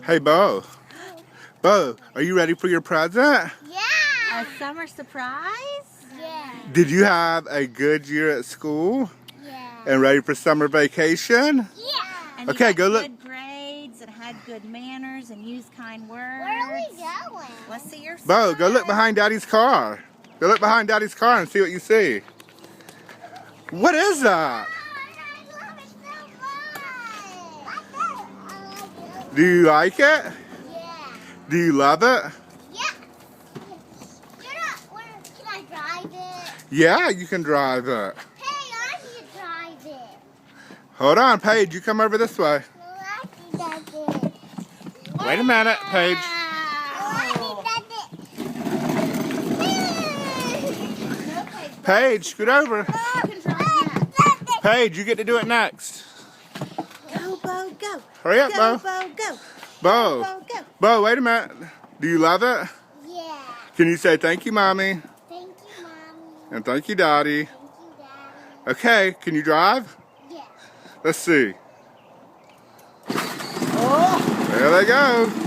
Hey, Beau. Beau, are you ready for your present? Yeah! A summer surprise? Yeah. Did you have a good year at school? Yeah. And ready for summer vacation? Yeah. And Okay, you go got look. good grades and had good manners and used kind words. Where are we going? Let's see your Beau, go look surprise. behind Daddy's car. Go look behind Daddy's car and see what you see. What is that? Do you like it? Yeah. Do you love it? Yeah. Can I drive it? Yeah, you can drive it. Hey, I need to drive it. Hold on, Paige, you come over this way. No, I need to drive it. Wait a minute, Paige. Oh, I need to Paige, scoot over. You can drive that. Paige, you get to do it next. Go, Beau, go. Hurry up, Go, Beau. Beau, go. Beau. Go, go. Beau, wait a minute. Do you love it? Yeah. Can you say thank you, Mommy? Thank you, Mommy. And thank you, Daddy. Thank you, Daddy. Okay, can you drive? Yeah. Let's see. Oh. There they go.